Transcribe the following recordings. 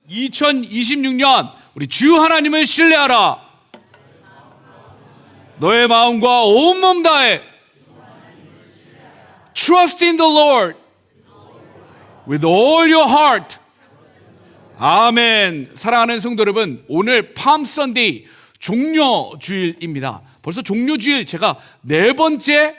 2026년 우리 주 하나님을 신뢰하라. 너의 마음과 온몸 다해 Trust in the Lord with all your heart. 아멘. 사랑하는 성도 여러분, 오늘 팜 선데이 종료주일입니다. 벌써 종료주일 제가 4번째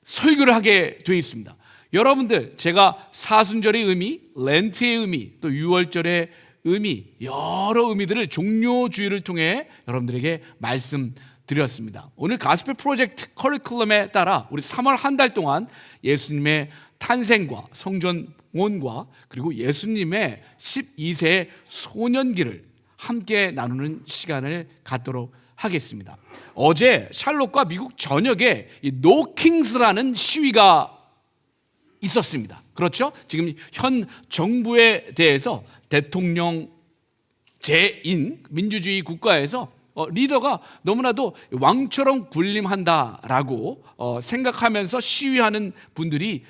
설교를 하게 되어 있습니다. 여러분들, 제가 사순절의 의미, 렌트의 의미, 또 유월절의 의미, 여러 의미들을 종료주일을 통해 여러분들에게 말씀드렸습니다. 오늘 가스펠 프로젝트 커리큘럼에 따라 우리 3월 한 달 동안 예수님의 탄생과 성전원과 그리고 예수님의 12세 소년기를 함께 나누는 시간을 갖도록 하겠습니다. 어제 샬롯과 미국 전역에 이 노킹스라는 시위가 있었습니다. 그렇죠? 지금 현 정부에 대해서 대통령제인 민주주의 국가에서 리더가 너무나도 왕처럼 군림한다라고 생각하면서 시위하는 분들이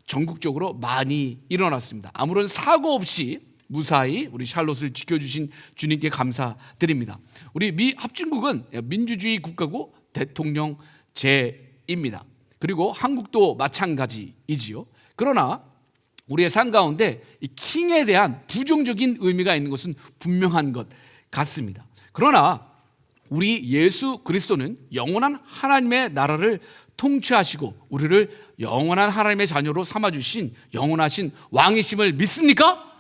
전국적으로 많이 일어났습니다. 아무런 사고 없이 무사히 우리 샬롯을 지켜주신 주님께 감사드립니다. 우리 미 합중국은 민주주의 국가고 대통령제입니다. 그리고 한국도 마찬가지이지요. 그러나 우리의 삶 가운데 이 킹에 대한 부정적인 의미가 있는 것은 분명한 것 같습니다. 그러나 우리 예수 그리스도는 영원한 하나님의 나라를 통치하시고 우리를 영원한 하나님의 자녀로 삼아주신 영원하신 왕이심을 믿습니까?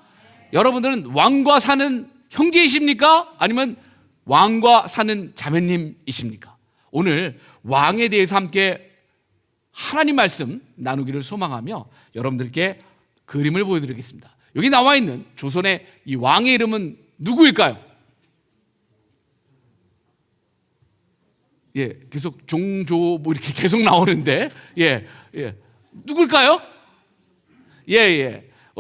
여러분들은 왕과 사는 형제이십니까? 아니면 왕과 사는 자매님이십니까? 오늘 왕에 대해서 함께 하나님 말씀 나누기를 소망하며 여러분들께 그림을 보여드리겠습니다. 여기 나와 있는 조선의 이 왕의 이름은 누구일까요? 예, 계속 종조 뭐 이렇게 계속 나오는데 누굴까요?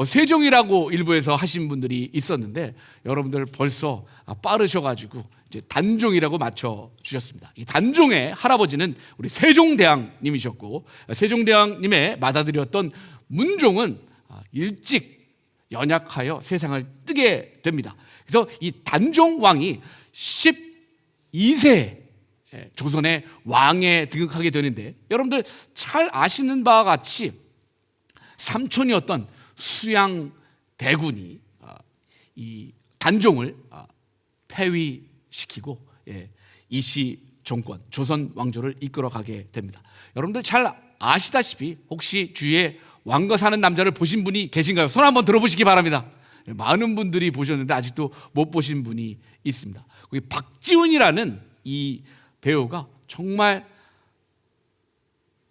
세종이라고 일부에서 하신 분들이 있었는데 여러분들 벌써 빠르셔가지고 이제 단종이라고 맞춰 주셨습니다. 이 단종의 할아버지는 우리 세종대왕님이셨고 세종대왕님의 맏아들이었던 문종은 일찍 연약하여 세상을 뜨게 됩니다. 그래서 이 단종 왕이 12세 조선의 왕에 등극하게 되는데 여러분들 잘 아시는 바와 같이 삼촌이었던 수양대군이 이 단종을 폐위시키고 이시 정권 조선 왕조를 이끌어가게 됩니다. 여러분들 잘 아시다시피 혹시 주위에 왕과 사는 남자를 보신 분이 계신가요? 손 한번 들어보시기 바랍니다. 많은 분들이 보셨는데 아직도 못 보신 분이 있습니다. 박지훈이라는 이 배우가 정말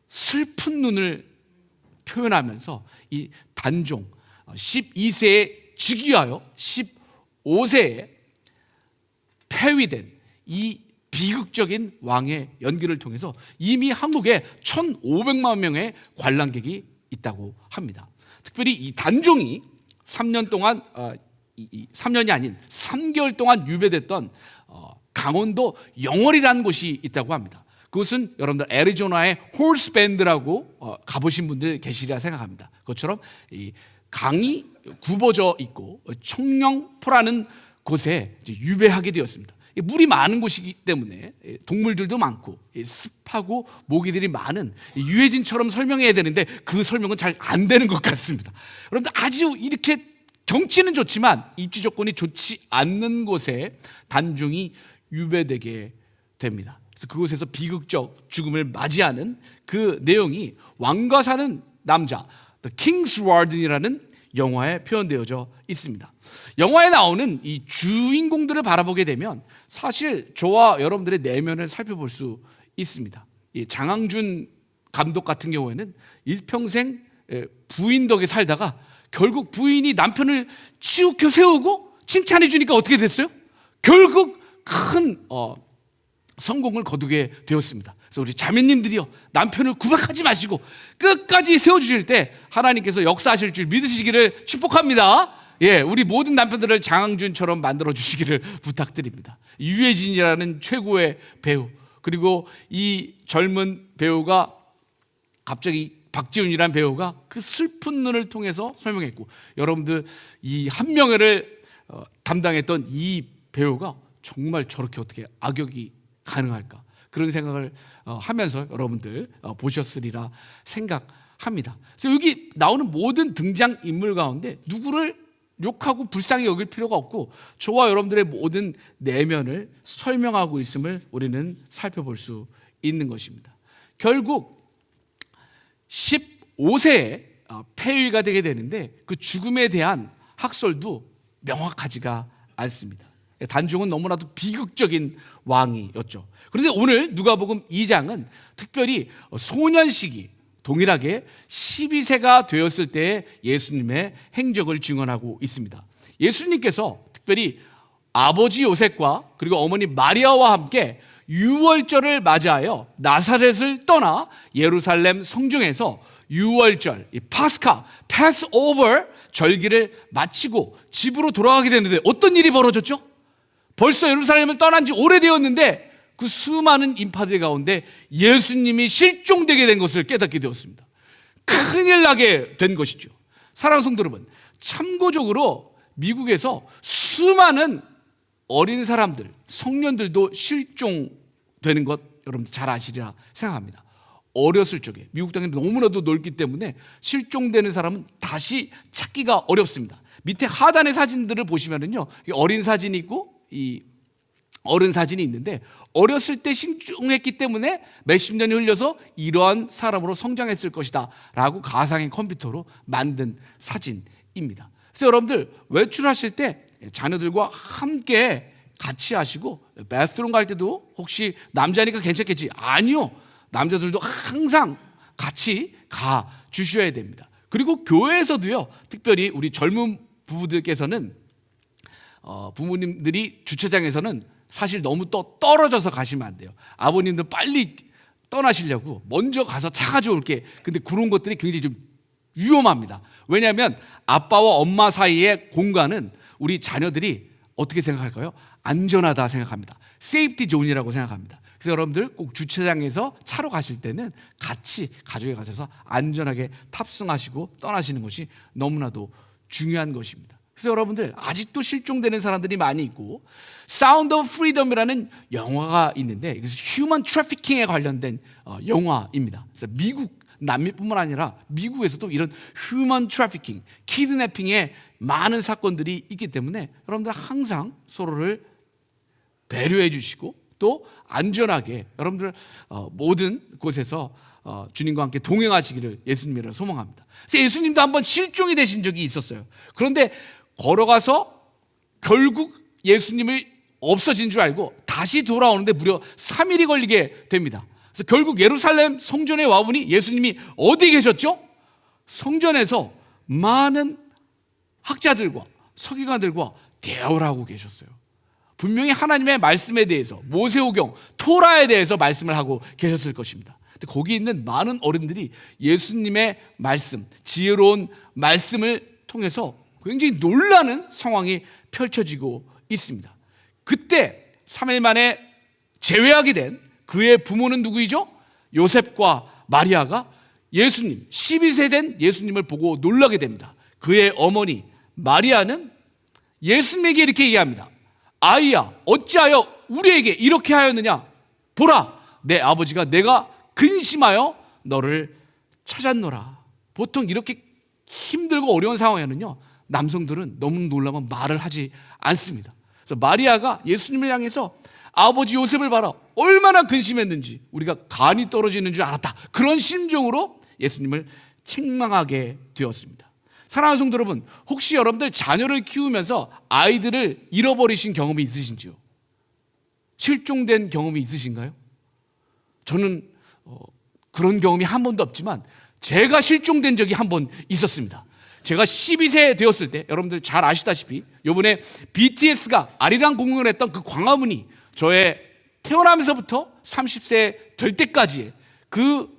슬픈 눈을 표현하면서 이 단종 12세에 즉위하여 15세에 폐위된 이 비극적인 왕의 연기를 통해서 이미 한국에 1,500만 명의 관람객이 있다고 합니다. 특별히 이 단종이 3년 동안 3년이 아닌 3개월 동안 유배됐던 강원도 영월이라는 곳이 있다고 합니다. 그것은 여러분들 애리조나의 홀스밴드라고 가보신 분들 계시리라 생각합니다. 그것처럼 이 강이 굽어져 있고 청령포라는 곳에 유배하게 되었습니다. 물이 많은 곳이기 때문에 동물들도 많고 습하고 모기들이 많은 유해진처럼 설명해야 되는데 그 설명은 잘 안 되는 것 같습니다. 그런데 아주 이렇게 경치는 좋지만 입지 조건이 좋지 않는 곳에 단종이 유배되게 됩니다. 그래서 그곳에서 비극적 죽음을 맞이하는 그 내용이 왕과 사는 남자 The King's Warden이라는 영화에 표현되어져 있습니다. 영화에 나오는 이 주인공들을 바라보게 되면 사실 저와 여러분들의 내면을 살펴볼 수 있습니다. 이 장항준 감독 같은 경우에는 일평생 부인 덕에 살다가 결국 부인이 남편을 치우켜 세우고 칭찬해 주니까 어떻게 됐어요? 결국 큰 성공을 거두게 되었습니다. 그래서 우리 자매님들이요, 남편을 구박하지 마시고 끝까지 세워주실 때 하나님께서 역사하실 줄 믿으시기를 축복합니다. 우리 모든 남편들을 장항준처럼 만들어 주시기를 부탁드립니다. 유해진이라는 최고의 배우, 그리고 이 젊은 배우가 갑자기 박지훈이라는 배우가 그 슬픈 눈을 통해서 설명했고, 여러분들 이 한명회를 담당했던 이 배우가 정말 저렇게 어떻게 악역이 가능할까, 그런 생각을 하면서 여러분들 보셨으리라 생각합니다. 그래서 여기 나오는 모든 등장인물 가운데 누구를 욕하고 불쌍히 여길 필요가 없고, 저와 여러분들의 모든 내면을 설명하고 있음을 우리는 살펴볼 수 있는 것입니다. 결국 15세에 폐위가 되게 되는데 그 죽음에 대한 학설도 명확하지가 않습니다. 단종은 너무나도 비극적인 왕이었죠. 그런데 오늘 누가복음 2장은 특별히 소년 시기, 동일하게 12세가 되었을 때 예수님의 행적을 증언하고 있습니다. 예수님께서 특별히 아버지 요셉과 그리고 어머니 마리아와 함께 유월절을 맞이하여 나사렛을 떠나 예루살렘 성중에서 유월절, 파스카, 패스오버 절기를 마치고 집으로 돌아가게 되는데 어떤 일이 벌어졌죠? 벌써 예루살렘을 떠난 지 오래되었는데 그 수많은 인파들 가운데 예수님이 실종되게 된 것을 깨닫게 되었습니다. 큰일 나게 된 것이죠. 사랑하는 성도 여러분, 참고적으로 미국에서 수많은 어린 사람들, 청년들도 실종되는 것 여러분들 잘 아시리라 생각합니다. 어렸을 적에 미국 땅이 너무나도 넓기 때문에 실종되는 사람은 다시 찾기가 어렵습니다. 밑에 하단의 사진들을 보시면은요, 어린 사진이 있고 이 어른 사진이 있는데, 어렸을 때 실종했기 때문에 몇십 년이 흘려서 이러한 사람으로 성장했을 것이다 라고 가상의 컴퓨터로 만든 사진입니다. 그래서 여러분들 외출하실 때 자녀들과 함께 같이 하시고, 바스룸 갈 때도 혹시 남자니까 괜찮겠지? 아니요, 남자들도 항상 같이 가 주셔야 됩니다. 그리고 교회에서도요, 특별히 우리 젊은 부부들께서는 부모님들이 주차장에서는 사실 너무 떨어져서 가시면 안 돼요. 아버님들 빨리 떠나시려고 먼저 가서 차 가져올게. 근데 그런 것들이 굉장히 좀 위험합니다. 왜냐하면 아빠와 엄마 사이의 공간은 우리 자녀들이 어떻게 생각할까요? 안전하다 생각합니다. 세이프티 존이라고 생각합니다. 그래서 여러분들 꼭 주차장에서 차로 가실 때는 같이 가족에 가셔서 안전하게 탑승하시고 떠나시는 것이 너무나도 중요한 것입니다. 그래서 여러분들 아직도 실종되는 사람들이 많이 있고, 사운드 오브 프리덤이라는 영화가 있는데 이것은 휴먼 트래피킹에 관련된 영화입니다. 그래서 미국 남미뿐만 아니라 미국에서도 이런 휴먼 트래피킹, 키드내핑의 많은 사건들이 있기 때문에 여러분들 항상 서로를 배려해 주시고 또 안전하게 여러분들 모든 곳에서 주님과 함께 동행하시기를 예수님이라 소망합니다. 그래서 예수님도 한번 실종이 되신 적이 있었어요. 그런데 걸어가서 결국 예수님이 없어진 줄 알고 다시 돌아오는데 무려 3일이 걸리게 됩니다. 그래서 결국 예루살렘 성전에 와보니 예수님이 어디 계셨죠? 성전에서 많은 학자들과 서기관들과 대화를 하고 계셨어요. 분명히 하나님의 말씀에 대해서, 모세오경, 토라에 대해서 말씀을 하고 계셨을 것입니다. 근데 거기 있는 많은 어른들이 예수님의 말씀, 지혜로운 말씀을 통해서 굉장히 놀라는 상황이 펼쳐지고 있습니다. 그때 3일 만에 재회하게 된 그의 부모는 누구이죠? 요셉과 마리아가 예수님, 12세 된 예수님을 보고 놀라게 됩니다. 그의 어머니 마리아는 예수님에게 이렇게 얘기합니다. 아이야, 어찌하여 우리에게 이렇게 하였느냐? 보라, 내 아버지가 내가 근심하여 너를 찾았노라. 보통 이렇게 힘들고 어려운 상황에는요, 남성들은 너무 놀라면 말을 하지 않습니다. 그래서 마리아가 예수님을 향해서 아버지 요셉을 봐라, 얼마나 근심했는지, 우리가 간이 떨어지는 줄 알았다, 그런 심정으로 예수님을 책망하게 되었습니다. 사랑하는 성도 여러분, 혹시 여러분들 자녀를 키우면서 아이들을 잃어버리신 경험이 있으신지요? 실종된 경험이 있으신가요? 저는 그런 경험이 한 번도 없지만 제가 실종된 적이 한 번 있었습니다. 제가 12세 되었을 때, 여러분들 잘 아시다시피 이번에 BTS가 아리랑 공연을 했던 그 광화문이 저의 태어나면서부터 30세 될 때까지의 그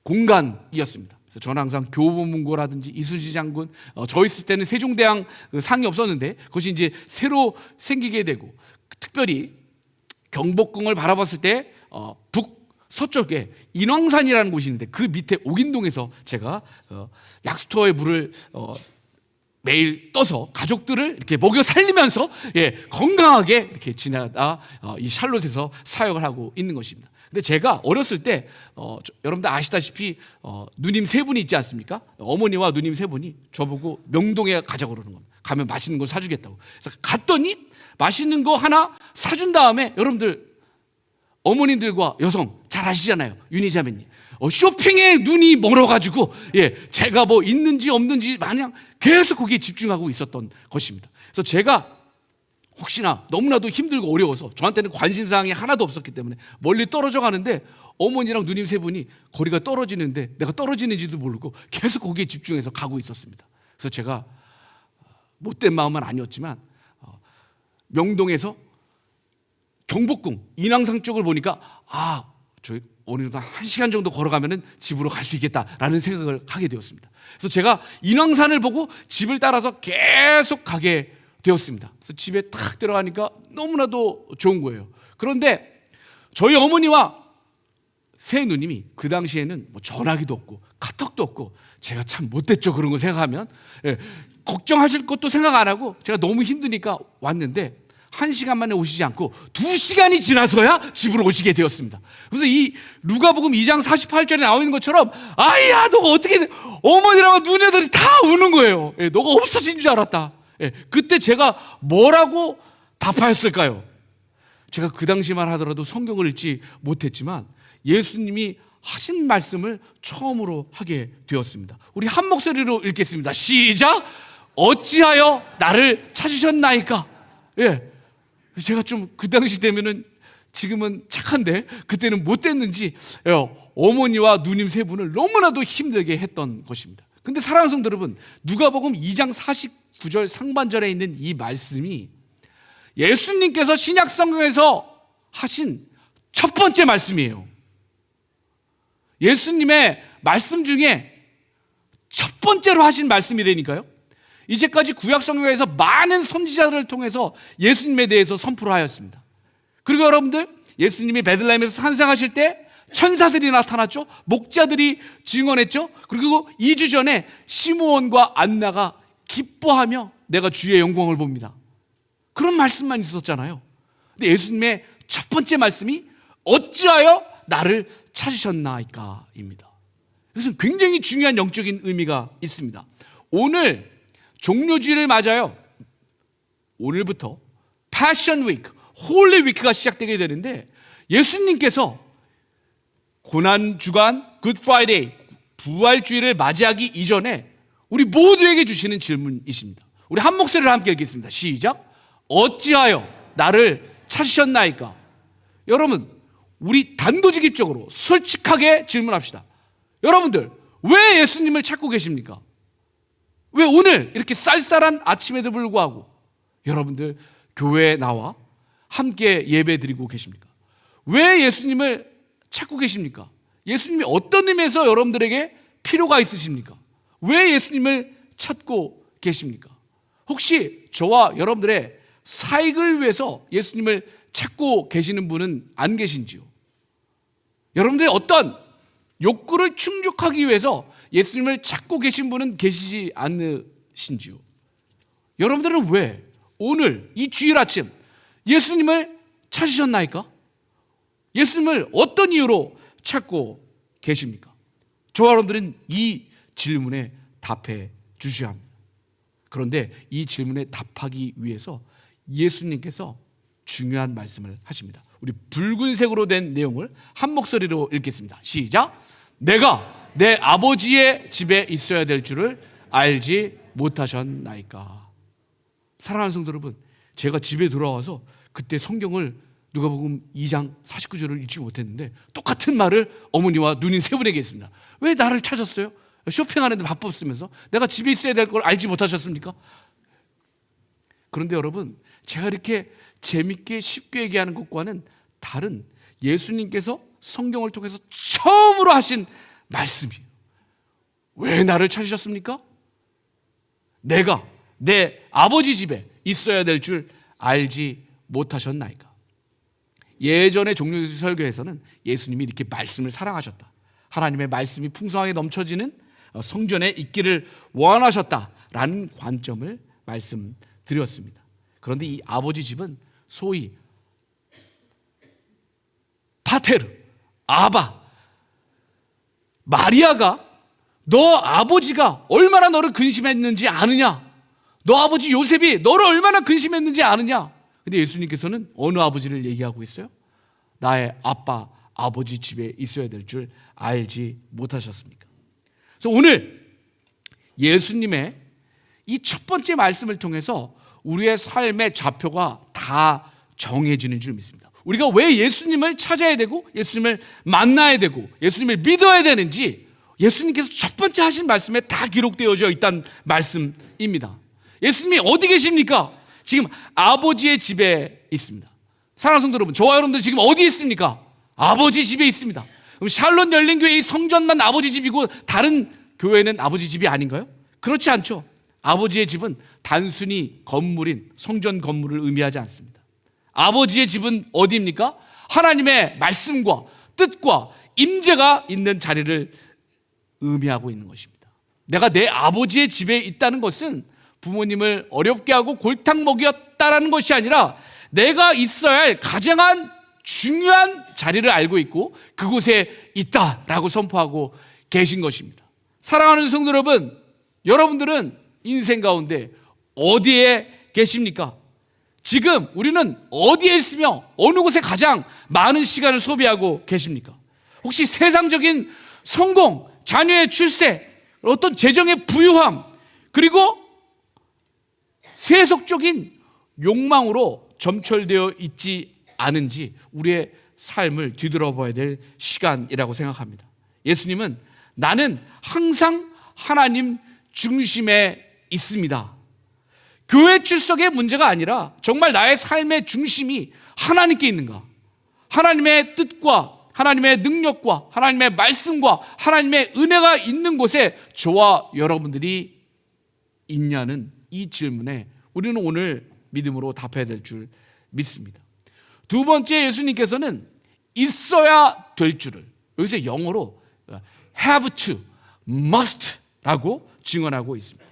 공간이었습니다. 그래서 저는 항상 교보문고라든지 이순신 장군, 저 있을 때는 세종대왕 상이 없었는데 그것이 이제 새로 생기게 되고, 특별히 경복궁을 바라봤을 때 서쪽에 인왕산이라는 곳이 있는데 그 밑에 옥인동에서 제가 약수터의 물을 매일 떠서 가족들을 이렇게 먹여 살리면서 건강하게 이렇게 지내다 이 샬롯에서 사역을 하고 있는 것입니다. 근데 제가 어렸을 때 여러분들 아시다시피 누님 세 분이 있지 않습니까? 어머니와 누님 세 분이 저보고 명동에 가자고 그러는 겁니다. 가면 맛있는 걸 사주겠다고. 그래서 갔더니 맛있는 거 하나 사준 다음에 여러분들 어머님들과 여성 잘 아시잖아요. 윤희자매님. 쇼핑에 눈이 멀어가지고 제가 뭐 있는지 없는지 마냥 계속 거기에 집중하고 있었던 것입니다. 그래서 제가 혹시나 너무나도 힘들고 어려워서 저한테는 관심사항이 하나도 없었기 때문에 멀리 떨어져 가는데 어머니랑 누님 세 분이 거리가 떨어지는데 내가 떨어지는지도 모르고 계속 거기에 집중해서 가고 있었습니다. 그래서 제가 못된 마음은 아니었지만 명동에서 경복궁 인왕산 쪽을 보니까 저희 어느 정도 1시간 정도 걸어가면 집으로 갈 수 있겠다라는 생각을 하게 되었습니다. 그래서 제가 인왕산을 보고 집을 따라서 계속 가게 되었습니다. 그래서 집에 탁 들어가니까 너무나도 좋은 거예요. 그런데 저희 어머니와 새 누님이 그 당시에는 뭐 전화기도 없고 카톡도 없고 제가 참 못됐죠. 그런 거 생각하면 걱정하실 것도 생각 안 하고 제가 너무 힘드니까 왔는데 1시간 만에 오시지 않고 2시간이 지나서야 집으로 오시게 되었습니다. 그래서 이 누가복음 2장 48절에 나와 있는 것처럼 아이야 너가 어떻게 어머니랑 누네들이 다 우는 거예요. 너가 없어진 줄 알았다. 그때 제가 뭐라고 답하였을까요? 제가 그 당시만 하더라도 성경을 읽지 못했지만 예수님이 하신 말씀을 처음으로 하게 되었습니다. 우리 한 목소리로 읽겠습니다. 시작! 어찌하여 나를 찾으셨나이까? 제가 좀 그 당시 되면은 지금은 착한데 그때는 못됐는지 어머니와 누님 세 분을 너무나도 힘들게 했던 것입니다. 근데 사랑하는 성도 여러분, 누가복음 2장 49절 상반절에 있는 이 말씀이 예수님께서 신약 성경에서 하신 첫 번째 말씀이에요. 예수님의 말씀 중에 첫 번째로 하신 말씀이라니까요. 이제까지 구약 성경에서 많은 선지자들을 통해서 예수님에 대해서 선포를 하였습니다. 그리고 여러분들 예수님이 베들레헴에서 탄생하실 때 천사들이 나타났죠. 목자들이 증언했죠. 그리고 2주 전에 시므온과 안나가 기뻐하며 내가 주의 영광을 봅니다. 그런 말씀만 있었잖아요. 근데 예수님의 첫 번째 말씀이 어찌하여 나를 찾으셨나이까입니다. 그래서 굉장히 중요한 영적인 의미가 있습니다. 오늘 종료주일을 맞아요. 오늘부터 패션 위크, 홀리 위크가 시작되게 되는데 예수님께서 고난 주간 굿 프라이데이 부활주일을 맞이하기 이전에 우리 모두에게 주시는 질문이십니다. 우리 한 목소리를 함께 읽겠습니다. 시작. 어찌하여 나를 찾으셨나이까? 여러분, 우리 단도직입적으로 솔직하게 질문합시다. 여러분들 왜 예수님을 찾고 계십니까? 왜 오늘 이렇게 쌀쌀한 아침에도 불구하고 여러분들 교회에 나와 함께 예배 드리고 계십니까? 왜 예수님을 찾고 계십니까? 예수님이 어떤 의미에서 여러분들에게 필요가 있으십니까? 왜 예수님을 찾고 계십니까? 혹시 저와 여러분들의 사익을 위해서 예수님을 찾고 계시는 분은 안 계신지요? 여러분들의 어떤 욕구를 충족하기 위해서 예수님을 찾고 계신 분은 계시지 않으신지요? 여러분들은 왜 오늘 이 주일 아침 예수님을 찾으셨나이까? 예수님을 어떤 이유로 찾고 계십니까? 저와 여러분들은 이 질문에 답해 주셔야 합니다. 그런데 이 질문에 답하기 위해서 예수님께서 중요한 말씀을 하십니다. 우리 붉은색으로 된 내용을 한 목소리로 읽겠습니다. 시작. 내가 내 아버지의 집에 있어야 될 줄을 알지 못하셨나이까? 사랑하는 성도 여러분, 제가 집에 돌아와서 그때 성경을 누가복음 2장 49절을 읽지 못했는데 똑같은 말을 어머니와 누님 세 분에게 했습니다. 왜 나를 찾았어요? 쇼핑하는데 바빴으면서 내가 집에 있어야 될 걸 알지 못하셨습니까? 그런데 여러분, 제가 이렇게 재밌게 쉽게 얘기하는 것과는 다른 예수님께서 성경을 통해서 처음으로 하신 말씀이에요. 왜 나를 찾으셨습니까? 내가 내 아버지 집에 있어야 될 줄 알지 못하셨나이까? 예전의 종료교수 설교에서는 예수님이 이렇게 말씀을 사랑하셨다, 하나님의 말씀이 풍성하게 넘쳐지는 성전에 있기를 원하셨다라는 관점을 말씀드렸습니다. 그런데 이 아버지 집은 소위 파테르, 아바, 마리아가 너 아버지가 얼마나 너를 근심했는지 아느냐, 너 아버지 요셉이 너를 얼마나 근심했는지 아느냐. 근데 예수님께서는 어느 아버지를 얘기하고 있어요? 나의 아빠, 아버지 집에 있어야 될 줄 알지 못하셨습니까? 그래서 오늘 예수님의 이 첫 번째 말씀을 통해서 우리의 삶의 좌표가 다 정해지는 줄 믿습니다. 우리가 왜 예수님을 찾아야 되고 예수님을 만나야 되고 예수님을 믿어야 되는지 예수님께서 첫 번째 하신 말씀에 다 기록되어져 있다는 말씀입니다. 예수님이 어디 계십니까? 지금 아버지의 집에 있습니다. 사랑하는 성도 여러분, 저와 여러분들 지금 어디 있습니까? 아버지 집에 있습니다. 그럼 샬롯 열린교회의 성전만 아버지 집이고 다른 교회는 아버지 집이 아닌가요? 그렇지 않죠. 아버지의 집은 단순히 건물인 성전 건물을 의미하지 않습니다. 아버지의 집은 어디입니까? 하나님의 말씀과 뜻과 임재가 있는 자리를 의미하고 있는 것입니다. 내가 내 아버지의 집에 있다는 것은 부모님을 어렵게 하고 골탕 먹였다라는 것이 아니라 내가 있어야 할 가장 중요한 자리를 알고 있고 그곳에 있다라고 선포하고 계신 것입니다. 사랑하는 성도 여러분, 여러분들은 인생 가운데 어디에 계십니까? 지금 우리는 어디에 있으며 어느 곳에 가장 많은 시간을 소비하고 계십니까? 혹시 세상적인 성공, 자녀의 출세, 어떤 재정의 부유함, 그리고 세속적인 욕망으로 점철되어 있지 않은지 우리의 삶을 뒤돌아봐야 될 시간이라고 생각합니다. 예수님은 나는 항상 하나님 중심에 있습니다. 교회 출석의 문제가 아니라 정말 나의 삶의 중심이 하나님께 있는가, 하나님의 뜻과 하나님의 능력과 하나님의 말씀과 하나님의 은혜가 있는 곳에 저와 여러분들이 있냐는 이 질문에 우리는 오늘 믿음으로 답해야 될 줄 믿습니다. 두 번째, 예수님께서는 있어야 될 줄을 여기서 영어로 have to, must 라고 증언하고 있습니다.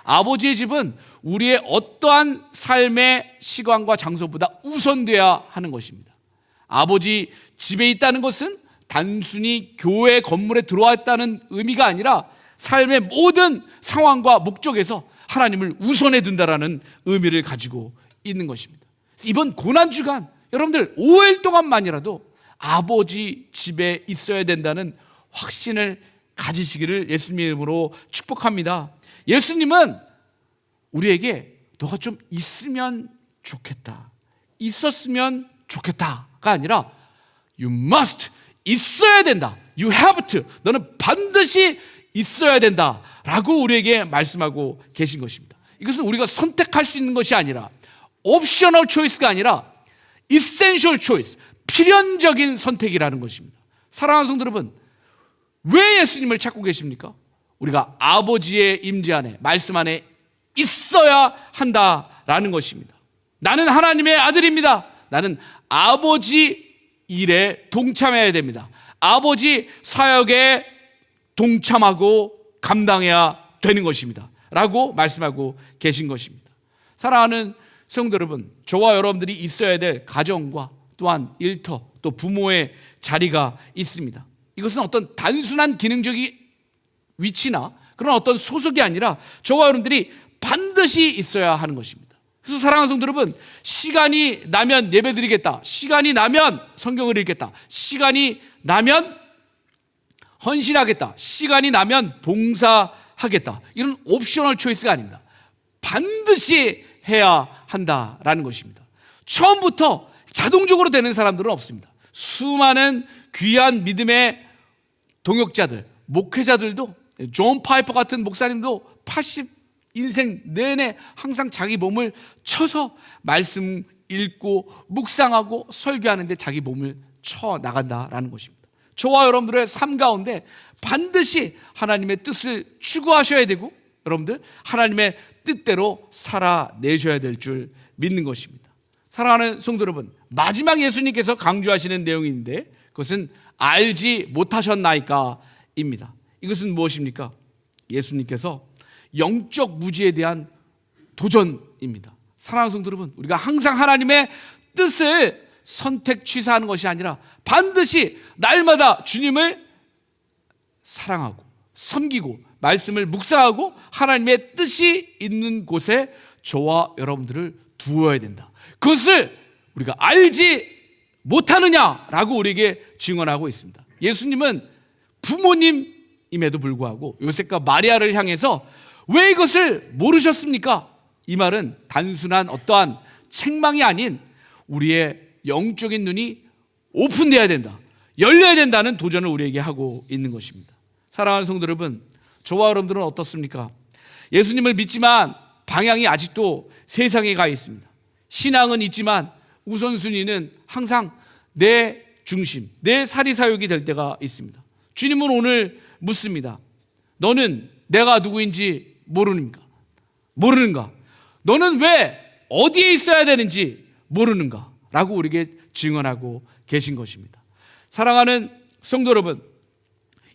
아버지의 집은 우리의 어떠한 삶의 시간과 장소보다 우선되어야 하는 것입니다. 아버지 집에 있다는 것은 단순히 교회 건물에 들어왔다는 의미가 아니라 삶의 모든 상황과 목적에서 하나님을 우선해 둔다라는 의미를 가지고 있는 것입니다. 이번 고난주간 여러분들 5일 동안만이라도 아버지 집에 있어야 된다는 확신을 가지시기를 예수님의 이름으로 축복합니다. 예수님은 우리에게 너가 좀 있으면 좋겠다, 있었으면 좋겠다가 아니라 You must, 있어야 된다, You have to, 너는 반드시 있어야 된다 라고 우리에게 말씀하고 계신 것입니다. 이것은 우리가 선택할 수 있는 것이 아니라 옵셔널 초이스가 아니라 essential choice, 필연적인 선택이라는 것입니다. 사랑하는 성도 여러분, 왜 예수님을 찾고 계십니까? 우리가 아버지의 임재 안에, 말씀 안에 있어야 한다라는 것입니다. 나는 하나님의 아들입니다. 나는 아버지 일에 동참해야 됩니다. 아버지 사역에 동참하고 감당해야 되는 것입니다 라고 말씀하고 계신 것입니다. 사랑하는 성도 여러분, 저와 여러분들이 있어야 될 가정과 또한 일터, 또 부모의 자리가 있습니다. 이것은 어떤 단순한 기능적인 위치나 그런 어떤 소속이 아니라 저와 여러분들이 반드시 있어야 하는 것입니다. 그래서 사랑하는 성도 여러분, 시간이 나면 예배드리겠다, 시간이 나면 성경을 읽겠다, 시간이 나면 헌신하겠다, 시간이 나면 봉사하겠다, 이런 옵셔널 초이스가 아닙니다. 반드시 해야 한다라는 것입니다. 처음부터 자동적으로 되는 사람들은 없습니다. 수많은 귀한 믿음의 동역자들, 목회자들도, 존 파이퍼 같은 목사님도 80 인생 내내 항상 자기 몸을 쳐서 말씀 읽고 묵상하고 설교하는데 자기 몸을 쳐 나간다라는 것입니다. 저와 여러분들의 삶 가운데 반드시 하나님의 뜻을 추구하셔야 되고 여러분들 하나님의 뜻대로 살아내셔야 될 줄 믿는 것입니다. 사랑하는 성도 여러분, 마지막 예수님께서 강조하시는 내용인데 그것은 알지 못하셨나이까 입니다. 이것은 무엇입니까? 예수님께서 영적 무지에 대한 도전입니다. 사랑하는 성도 여러분, 우리가 항상 하나님의 뜻을 선택 취사하는 것이 아니라 반드시 날마다 주님을 사랑하고 섬기고 말씀을 묵상하고 하나님의 뜻이 있는 곳에 저와 여러분들을 두어야 된다. 그것을 우리가 알지 못하느냐라고 우리에게 증언하고 있습니다. 예수님은 부모님임에도 불구하고 요셉과 마리아를 향해서 왜 이것을 모르셨습니까? 이 말은 단순한 어떠한 책망이 아닌 우리의 영적인 눈이 오픈되어야 된다, 열려야 된다는 도전을 우리에게 하고 있는 것입니다. 사랑하는 성도 여러분, 저와 여러분들은 어떻습니까? 예수님을 믿지만 방향이 아직도 세상에 가 있습니다. 신앙은 있지만 우선순위는 항상 내 중심, 내 사리사욕이 될 때가 있습니다. 주님은 오늘 묻습니다. 너는 내가 누구인지 모르는가? 너는 왜 어디에 있어야 되는지 모르는가? 라고 우리에게 증언하고 계신 것입니다. 사랑하는 성도 여러분,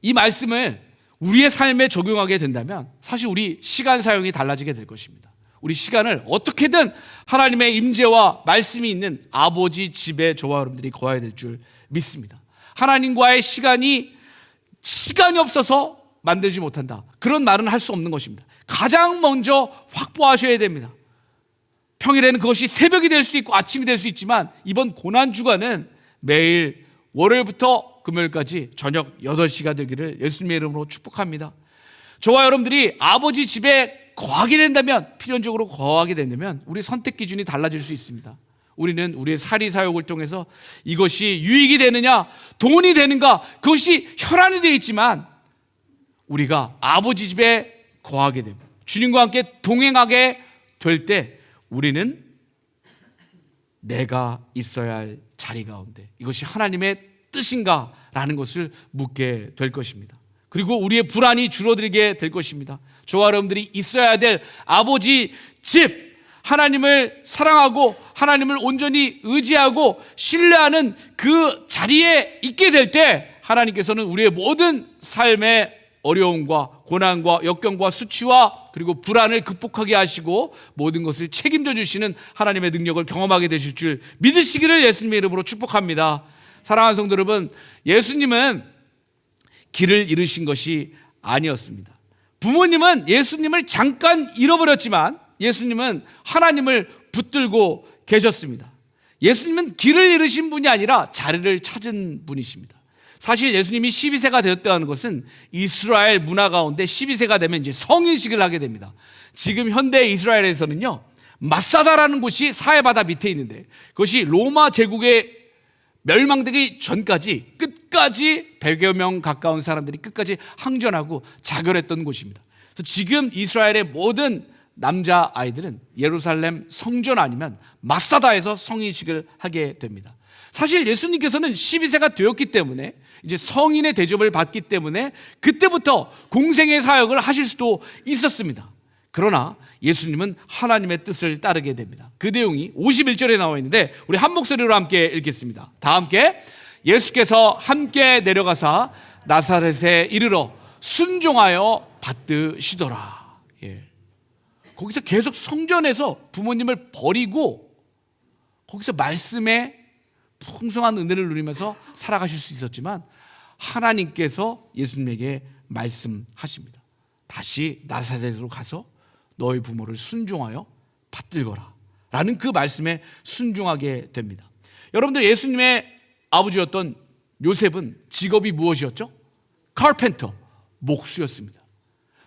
이 말씀을 우리의 삶에 적용하게 된다면 사실 우리 시간 사용이 달라지게 될 것입니다. 우리 시간을 어떻게든 하나님의 임재와 말씀이 있는 아버지 집에 저와 여러분들이 거해야 될 줄 믿습니다. 하나님과의 시간이 없어서 만들지 못한다, 그런 말은 할 수 없는 것입니다. 가장 먼저 확보하셔야 됩니다. 평일에는 그것이 새벽이 될 수 있고 아침이 될 수 있지만 이번 고난주간은 매일 월요일부터 금요일까지 저녁 8시가 되기를 예수님의 이름으로 축복합니다. 저와 여러분들이 아버지 집에 거하게 된다면, 필연적으로 거하게 된다면 우리 선택 기준이 달라질 수 있습니다. 우리는 우리의 사리사욕을 통해서 이것이 유익이 되느냐, 돈이 되는가, 그것이 혈안이 되어 있지만 우리가 아버지 집에 거하게 되고 주님과 함께 동행하게 될 때 우리는 내가 있어야 할 자리 가운데 이것이 하나님의 뜻인가? 라는 것을 묻게 될 것입니다. 그리고 우리의 불안이 줄어들게 될 것입니다. 저와 여러분들이 있어야 될 아버지 집, 하나님을 사랑하고 하나님을 온전히 의지하고 신뢰하는 그 자리에 있게 될 때 하나님께서는 우리의 모든 삶의 어려움과 고난과 역경과 수치와 그리고 불안을 극복하게 하시고 모든 것을 책임져 주시는 하나님의 능력을 경험하게 되실 줄 믿으시기를 예수님의 이름으로 축복합니다. 사랑하는 성도 여러분, 예수님은 길을 잃으신 것이 아니었습니다. 부모님은 예수님을 잠깐 잃어버렸지만 예수님은 하나님을 붙들고 계셨습니다. 예수님은 길을 잃으신 분이 아니라 자리를 찾은 분이십니다. 사실 예수님이 12세가 되었다는 것은 이스라엘 문화 가운데 12세가 되면 이제 성인식을 하게 됩니다. 지금 현대 이스라엘에서는요, 마사다라는 곳이 사해바다 밑에 있는데 그것이 로마 제국의 멸망되기 전까지 끝까지 100여 명 가까운 사람들이 끝까지 항전하고 자결했던 곳입니다. 그래서 지금 이스라엘의 모든 남자 아이들은 예루살렘 성전 아니면 마사다에서 성인식을 하게 됩니다. 사실 예수님께서는 12세가 되었기 때문에 이제 성인의 대접을 받기 때문에 그때부터 공생의 사역을 하실 수도 있었습니다. 그러나 예수님은 하나님의 뜻을 따르게 됩니다. 그 내용이 51절에 나와 있는데 우리 한 목소리로 함께 읽겠습니다. 다 함께. 예수께서 함께 내려가사 나사렛에 이르러 순종하여 받드시더라. 거기서 계속 성전에서 부모님을 버리고 거기서 말씀에 풍성한 은혜를 누리면서 살아가실 수 있었지만 하나님께서 예수님에게 말씀하십니다. 다시 나사렛으로 가서 너희 부모를 순종하여 받들거라 라는 그 말씀에 순종하게 됩니다. 여러분들, 예수님의 아버지였던 요셉은 직업이 무엇이었죠? 카펜터, 목수였습니다.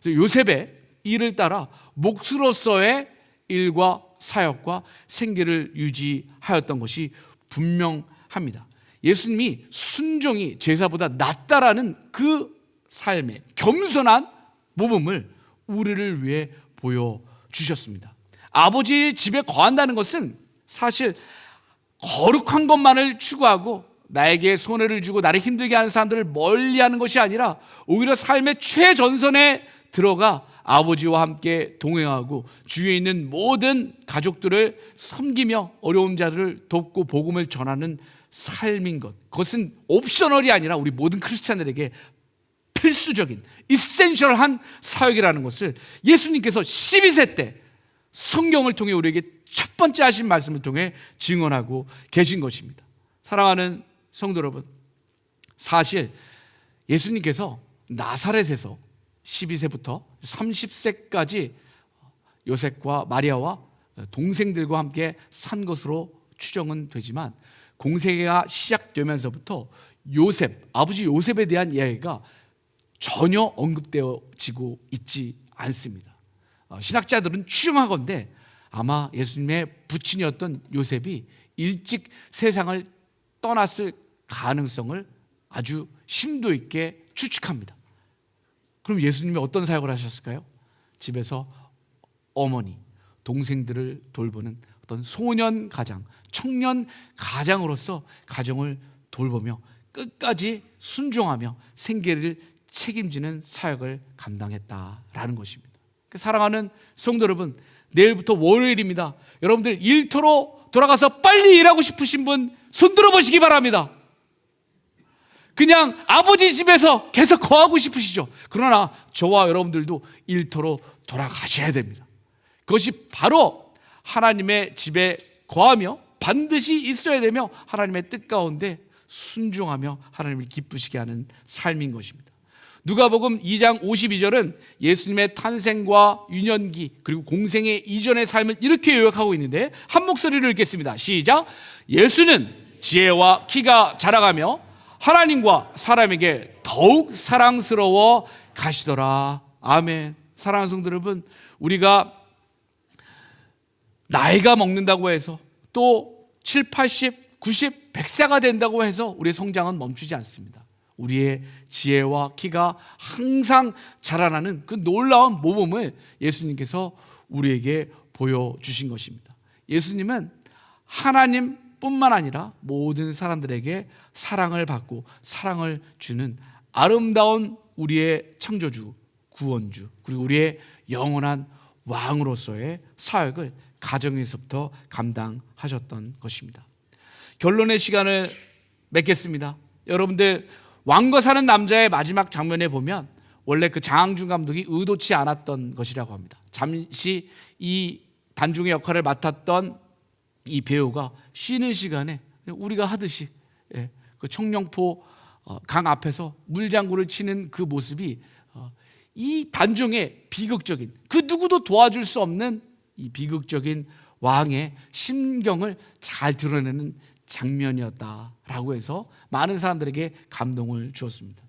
그래서 요셉의 일을 따라 목수로서의 일과 사역과 생계를 유지하였던 것이 분명합니다. 예수님이 순종이 제사보다 낫다라는 그 삶의 겸손한 모범을 우리를 위해 보여주셨습니다. 아버지 집에 거한다는 것은 사실 거룩한 것만을 추구하고 나에게 손해를 주고 나를 힘들게 하는 사람들을 멀리하는 것이 아니라 오히려 삶의 최전선에 들어가 아버지와 함께 동행하고 주위에 있는 모든 가족들을 섬기며 어려운 자를 돕고 복음을 전하는 삶인 것, 그것은 옵셔널이 아니라 우리 모든 크리스찬들에게 필수적인 이센셜한 사역이라는 것을 예수님께서 12세 때 성경을 통해 우리에게 첫 번째 하신 말씀을 통해 증언하고 계신 것입니다. 사랑하는 성도 여러분, 사실 예수님께서 나사렛에서 12세부터 30세까지 요셉과 마리아와 동생들과 함께 산 것으로 추정은 되지만, 공생애가 시작되면서부터 요셉, 아버지 요셉에 대한 이야기가 전혀 언급되어지고 있지 않습니다. 신학자들은 추정하건대 아마 예수님의 부친이었던 요셉이 일찍 세상을 떠났을 가능성을 아주 심도 있게 추측합니다. 그럼 예수님이 어떤 사역을 하셨을까요? 집에서 어머니, 동생들을 돌보는 어떤 소년 가장, 청년 가장으로서 가정을 돌보며 끝까지 순종하며 생계를 책임지는 사역을 감당했다라는 것입니다. 사랑하는 성도 여러분, 내일부터 월요일입니다. 여러분들 일터로 돌아가서 빨리 일하고 싶으신 분 손 들어보시기 바랍니다. 그냥 아버지 집에서 계속 거하고 싶으시죠? 그러나 저와 여러분들도 일터로 돌아가셔야 됩니다. 그것이 바로 하나님의 집에 거하며 반드시 있어야 되며 하나님의 뜻 가운데 순종하며 하나님을 기쁘시게 하는 삶인 것입니다. 누가복음 2장 52절은 예수님의 탄생과 유년기 그리고 공생애 이전의 삶을 이렇게 요약하고 있는데, 한 목소리로 읽겠습니다. 시작. 예수는 지혜와 키가 자라가며 하나님과 사람에게 더욱 사랑스러워 가시더라. 아멘. 사랑하는 성도 여러분, 우리가 나이가 먹는다고 해서 또 7, 80, 90, 100세가 된다고 해서 우리의 성장은 멈추지 않습니다. 우리의 지혜와 키가 항상 자라나는 그 놀라운 모범을 예수님께서 우리에게 보여주신 것입니다. 예수님은 하나님뿐만 아니라 모든 사람들에게 사랑을 받고 사랑을 주는 아름다운 우리의 창조주, 구원주, 그리고 우리의 영원한 왕으로서의 사역을 가정에서부터 감당하셨던 것입니다. 결론의 시간을 맺겠습니다. 여러분들, 왕과 사는 남자의 마지막 장면에 보면 원래 그 장항준 감독이 의도치 않았던 것이라고 합니다. 잠시 이 단중의 역할을 맡았던 이 배우가 쉬는 시간에 우리가 하듯이 그 청룡포 강 앞에서 물장구를 치는 그 모습이 이 단중의 비극적인, 그 누구도 도와줄 수 없는 이 비극적인 왕의 심경을 잘 드러내는 장면이었다라고 해서 많은 사람들에게 감동을 주었습니다.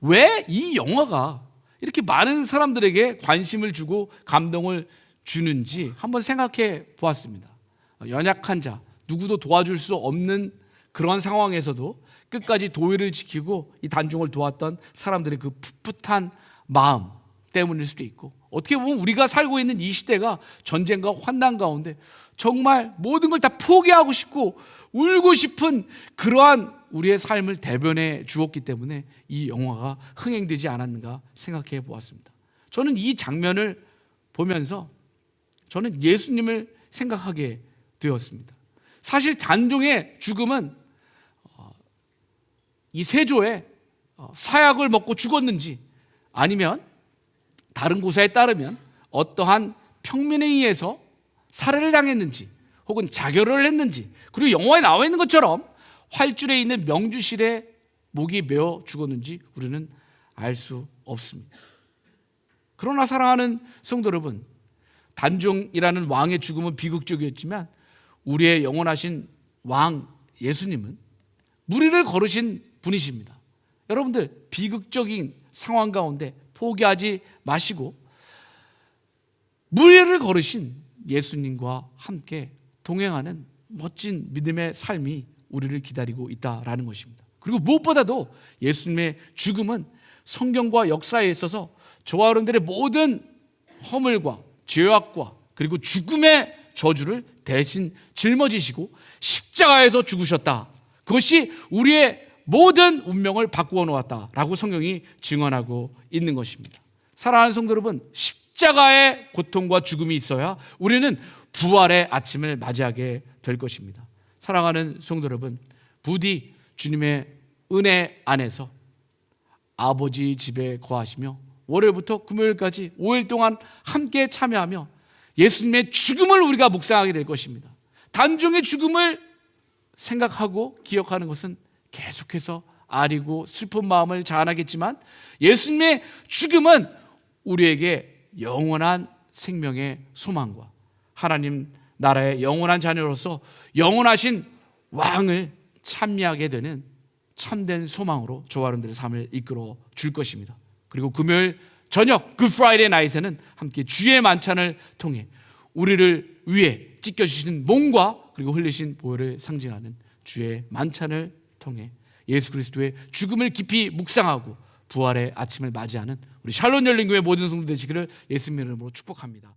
왜 이 영화가 이렇게 많은 사람들에게 관심을 주고 감동을 주는지 한번 생각해 보았습니다. 연약한 자, 누구도 도와줄 수 없는 그런 상황에서도 끝까지 도의를 지키고 이 단중을 도왔던 사람들의 그 풋풋한 마음 때문일 수도 있고, 어떻게 보면 우리가 살고 있는 이 시대가 전쟁과 환난 가운데 정말 모든 걸 다 포기하고 싶고 울고 싶은 그러한 우리의 삶을 대변해 주었기 때문에 이 영화가 흥행되지 않았는가 생각해 보았습니다. 저는 이 장면을 보면서 저는 예수님을 생각하게 되었습니다. 사실 단종의 죽음은 이 세조의 사약을 먹고 죽었는지, 아니면 다른 고사에 따르면 어떠한 평민에 의해서 살해를 당했는지, 혹은 자결을 했는지, 그리고 영화에 나와 있는 것처럼 활줄에 있는 명주실에 목이 메어 죽었는지 우리는 알 수 없습니다. 그러나 사랑하는 성도 여러분, 단종이라는 왕의 죽음은 비극적이었지만 우리의 영원하신 왕 예수님은 무리를 걸으신 분이십니다. 여러분들, 비극적인 상황 가운데 포기하지 마시고 무리를 걸으신 예수님과 함께 동행하는 멋진 믿음의 삶이 우리를 기다리고 있다라는 것입니다. 그리고 무엇보다도 예수님의 죽음은 성경과 역사에 있어서 저와 여러분들의 모든 허물과 죄악과 그리고 죽음의 저주를 대신 짊어지시고 십자가에서 죽으셨다. 그것이 우리의 모든 운명을 바꾸어 놓았다라고 성경이 증언하고 있는 것입니다. 사랑하는 성도 여러분, 십자가의 고통과 죽음이 있어야 우리는 부활의 아침을 맞이하게 될 것입니다. 사랑하는 성도 여러분, 부디 주님의 은혜 안에서 아버지 집에 거하시며 월요일부터 금요일까지 5일 동안 함께 참여하며 예수님의 죽음을 우리가 묵상하게 될 것입니다. 단종의 죽음을 생각하고 기억하는 것은 계속해서 아리고 슬픈 마음을 자아나겠지만, 예수님의 죽음은 우리에게 영원한 생명의 소망과 하나님 나라의 영원한 자녀로서 영원하신 왕을 찬미하게 되는 참된 소망으로 저와 여러분들의 삶을 이끌어 줄 것입니다. 그리고 금요일 저녁 굿 프라이데이 나잇에는 함께 주의 만찬을 통해 우리를 위해 찢겨주신 몸과 그리고 흘리신 보혈을 상징하는 주의 만찬을 통해 예수 그리스도의 죽음을 깊이 묵상하고 부활의 아침을 맞이하는 우리 샬롯 열린교회 모든 성도 되시기를 예수님의 이름으로 축복합니다.